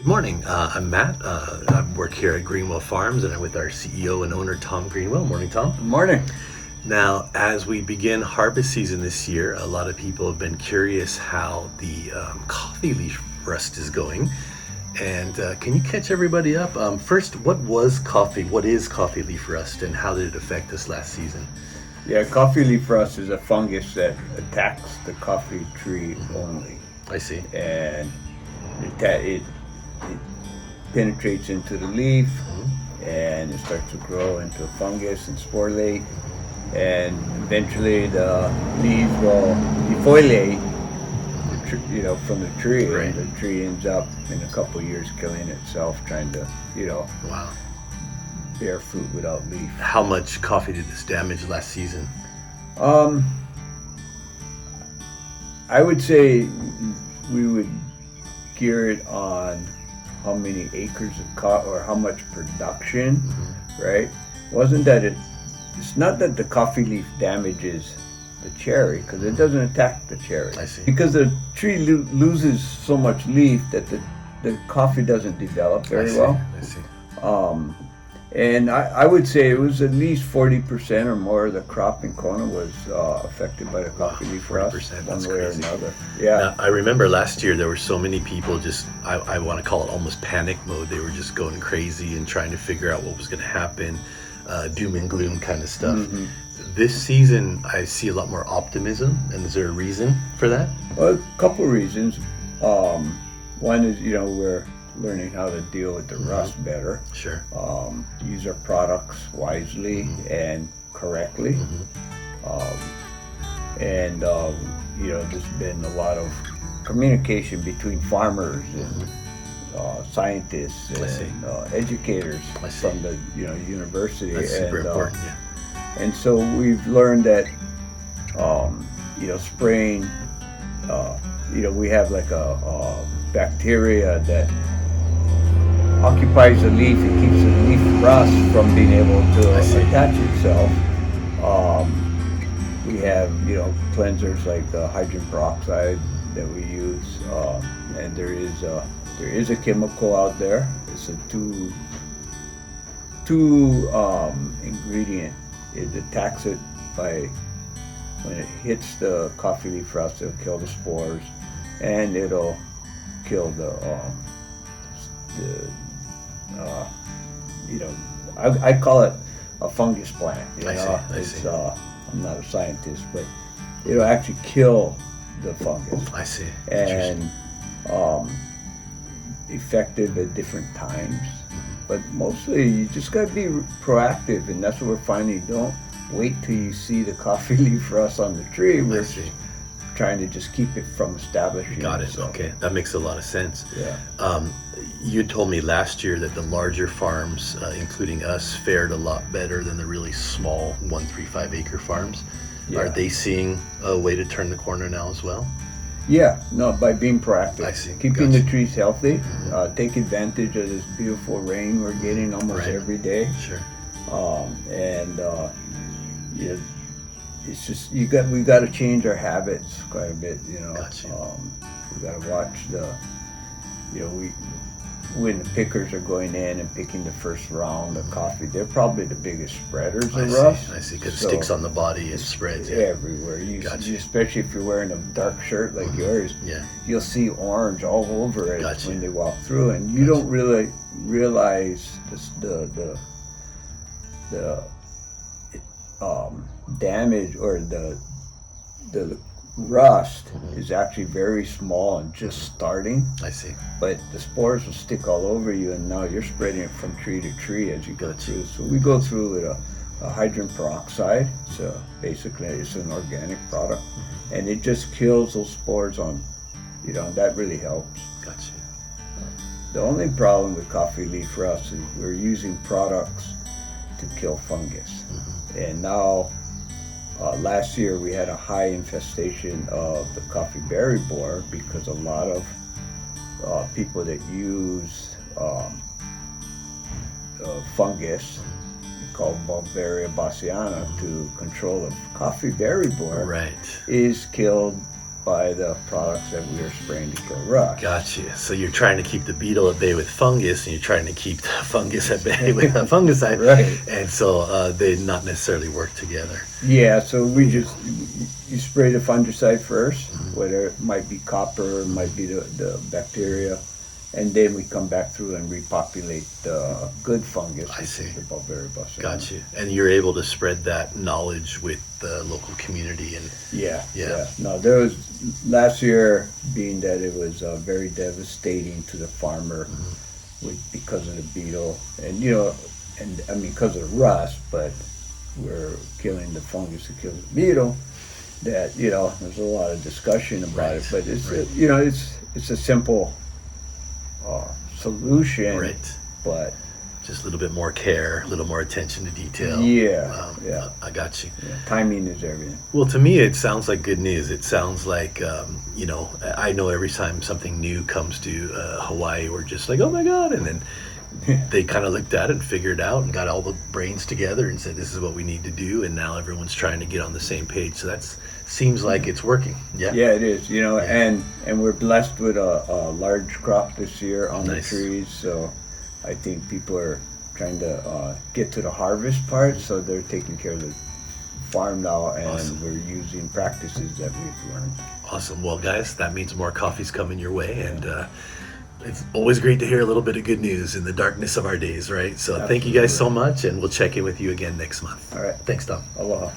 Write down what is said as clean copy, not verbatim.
Good morning. I'm Matt. I work here at Greenwell Farms, and I'm with our CEO and owner, Tom Greenwell. Morning, Tom. Good morning. Now, as we begin harvest season this year, a lot of people have been curious how the coffee leaf rust is going. And can you catch everybody up? First, what is coffee leaf rust, and how did it affect us last season? Yeah, coffee leaf rust is a fungus that attacks the coffee tree only, I see. and it penetrates into the leaf, and it starts to grow into a fungus and sporulate, and eventually the leaves will defoliate, from the tree, Right. and the tree ends up in a couple of years killing itself, trying to, Wow. bear fruit without leaf. How much coffee did this damage last season? Um, I would say we would gear it on how many acres of or how much production, right? Wasn't that it's not that the coffee leaf damages the cherry, because it doesn't attack the cherry. I see. Because the tree loses so much leaf that the coffee doesn't develop very well. I see. And I would say it was at least 40% or more of the crop in Kona was affected by the coffee leaf rust, 40%, one that's way or crazy. another. Yeah. Now, I remember last year there were so many people I want to call it almost panic mode. They were just going crazy and trying to figure out what was going to happen, doom and gloom kind of stuff. This season, I see a lot more optimism, and is there a reason for that? Well, a couple of reasons. One is, we're learning how to deal with the rust better. Sure. Use our products wisely and correctly. And there's been a lot of communication between farmers and scientists and educators I see. from the university. That's super important. Yeah. And so we've learned that spraying. We have like a bacteria that occupies the leaf and keeps the leaf rust from being able to attach itself. We have cleansers like hydrogen peroxide that we use, and there is a chemical out there. It's a two ingredient. It attacks it when it hits the coffee leaf rust. It'll kill the spores, and it'll kill I call it a fungus plant. I see. I'm not a scientist, but it'll actually kill the fungus. I see. And effective at different times. But mostly you just got to be proactive, and that's what we're finding. Don't wait till you see the coffee leaf rust on the tree. We're trying to just keep it from establishing. Got it. itself. Okay, that makes a lot of sense. Yeah. You told me last year that the larger farms, including us, fared a lot better than the really small 1-3-5 acre farms. Yeah. Are they seeing a way to turn the corner now as well? Yeah, no, by being proactive. I see. Keeping Gotcha. the trees healthy, take advantage of this beautiful rain we're getting almost every day. Sure. It's just we got to change our habits quite a bit. Gotcha. We got to watch when the pickers are going in and picking the first round of coffee. They're probably the biggest spreaders of rust. I see, because it sticks on the body and spreads. Yeah. Everywhere. Gotcha. Especially if you're wearing a dark shirt like yours. Yeah. You'll see orange all over it Gotcha. when they walk through, and you don't really realize the damage or the rust is actually very small and just starting. I see. But the spores will stick all over you, and now you're spreading it from tree to tree as you go through. So we go through with a hydrogen peroxide. So basically, it's an organic product, and it just kills those spores on. That really helps. Gotcha. The only problem with coffee leaf rust is we're using products to kill fungus, and now. Last year we had a high infestation of the coffee berry borer because a lot of people that use fungus called Bulgaria bassiana to control the coffee berry borer Right. is killed by the products that we were spraying to kill rust. Gotcha. So you're trying to keep the beetle at bay with fungus, and you're trying to keep the fungus at bay with the fungicide. Right. And so they not necessarily work together. Yeah, so you spray the fungicide first, whether it might be copper, it might be the bacteria, and then we come back through and repopulate the good fungus. I see. The Bulbarius. Gotcha. And you're able to spread that knowledge with the local community. And Yeah. No, there was last year, being that it was very devastating to the farmer because of the beetle, and I mean because of the rust, but we're killing the fungus that kills the beetle. That there's a lot of discussion about it, but it's it's a simple solution, right. But just a little bit more care, a little more attention to detail. Yeah. I got you. Yeah. Timing is everything. Well, to me, it sounds like good news. It sounds like, I know every time something new comes to Hawaii, we're just like, oh my God. And then they kind of looked at it and figured it out and got all the brains together and said, this is what we need to do. And now everyone's trying to get on the same page. So that seems like it's working. Yeah. Yeah, it is. And we're blessed with a large crop this year on the trees. So I think people are trying to get to the harvest part. So they're taking care of the farm now, and we're using practices that we've learned. Awesome. Well, guys, that means more coffee's coming your way. And it's always great to hear a little bit of good news in the darkness of our days, right? So Thank you guys so much, and we'll check in with you again next month. All right. Thanks, Tom. Aloha.